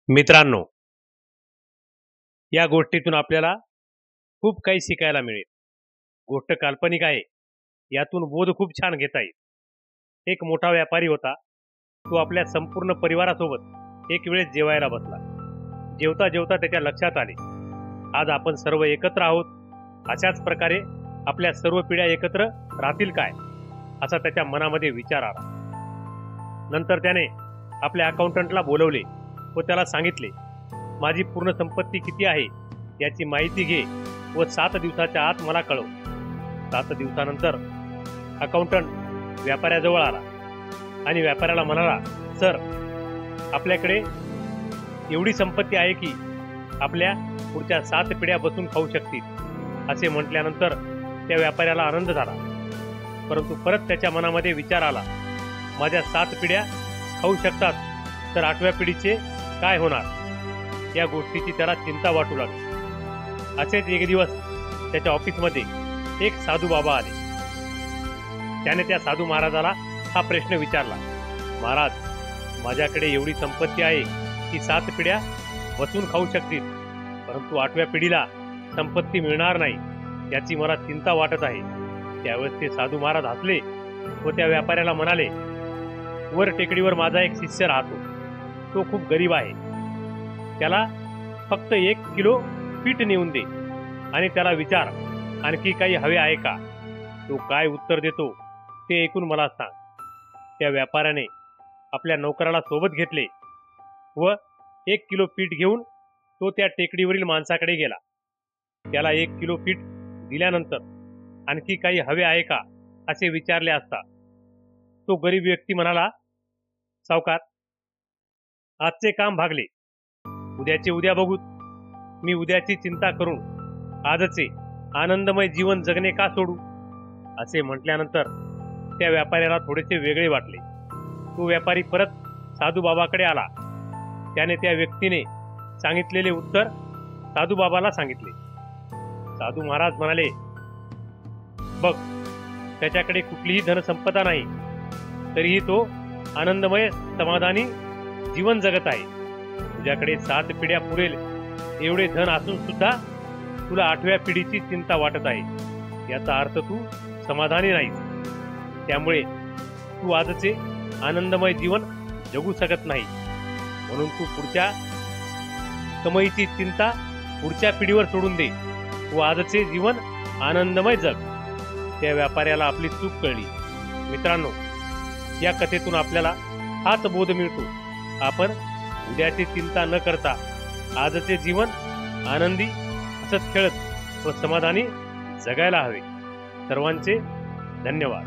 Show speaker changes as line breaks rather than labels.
मित्रांनो, या गोष्टीतून आपल्याला खूप काही शिकायला मिळेल. गोष्ट काल्पनिक आहे, यातून बोध खूप छान घेता येईल. एक मोठा व्यापारी होता. तो आपल्या संपूर्ण परिवारासोबत एक वेळेस जेवायला बसला. जेवता जेवता त्याच्या लक्षात आले, आज आपण सर्व एकत्र आहोत. अशाच प्रकारे आपल्या सर्व पिढ्या एकत्र राहतील काय, असा त्याच्या मनामध्ये विचार आला. नंतर त्याने आपल्या अकाउंटंटला बोलवले व त्याला सांगितले, माझी पूर्ण संपत्ती किती आहे याची माहिती घे व 7 दिवसाच्या आत मला कळव. 7 दिवसानंतर अकाउंटंट व्यापाऱ्याजवळ आला आणि व्यापाऱ्याला म्हणाला, सर, आपल्याकडे एवढी संपत्ती आहे की आपल्या पुढच्या 7 पिढ्या बसून खाऊ शकतील. असे म्हटल्यानंतर त्या व्यापाऱ्याला आनंद झाला. परंतु परत त्याच्या मनामध्ये विचार आला, माझ्या 7 पिढ्या खाऊ शकतात तर 8व्या पिढीचे काय होणार, या गोष्टीची त्याला चिंता वाटू लागली. असेच एक दिवस त्याच्या ऑफिसमध्ये एक साधू बाबा आले. त्याने त्या साधू महाराजाला हा प्रश्न विचारला, महाराज, माझ्याकडे एवढी संपत्ती आहे की 7 पिढ्या बसून खाऊ शकतील, परंतु 8व्या पिढीला संपत्ती मिळणार नाही, याची मला चिंता वाटत आहे. त्यावेळेस ते साधू महाराज हसले व त्या व्यापाऱ्याला म्हणाले, वर टेकडीवर माझा एक शिष्य राहतो. तो खूप गरीब आहे. त्याला फक्त 1 किलो पीठ नेऊन दे आणि त्याला विचार, आणखी काही हवे आहे का. तो काय उत्तर देतो ते ऐकून मला सांग. त्या व्यापाऱ्याने आपल्या नोकराला सोबत घेतले व 1 किलो पीठ घेऊन तो त्या टेकडीवरील माणसाकडे गेला. त्याला 1 किलो पीठ दिल्यानंतर आणखी काही हवे आहे का असे विचारले असता तो गरीब व्यक्ती म्हणाला, सावकार, आजचे काम भागले, उद्याचे उद्या बघूत. मी उद्याची चिंता करून आजचे आनंदमय जीवन जगणे का सोडू. असे म्हटल्यानंतर त्या व्यापाऱ्याला थोडेसे वेगळे वाटले. तो व्यापारी परत साधू बाबाकडे आला. त्याने त्या व्यक्तीने सांगितलेले उत्तर साधू बाबाला सांगितले. साधू महाराज म्हणाले, बघ, त्याच्याकडे कुठलीही धनसंपदा नाही, तरीही तो आनंदमय समाधानी जीवन जगत आहे. तुझ्याकडे 7 पिढ्या पुरेल एवढे धन असून सुद्धा तुला 8व्या पिढीची चिंता वाटत आहे. याचा अर्थ तू समाधानी नाहीस. त्यामुळे तू आजचे आनंदमय जीवन जगू शकत नाही. म्हणून तू पुढच्या कमाईची चिंता पुढच्या पिढीवर सोडून दे व आजचे जीवन आनंदमय जग. त्या व्यापाऱ्याला आपली चूक कळली. मित्रांनो, या कथेतून आपल्याला हाच बोध मिळतो, आपण उद्याची चिंता न करता आजचे जीवन आनंदी, हसत खेळत व समाधानी जगायला हवे. सर्वांचे धन्यवाद.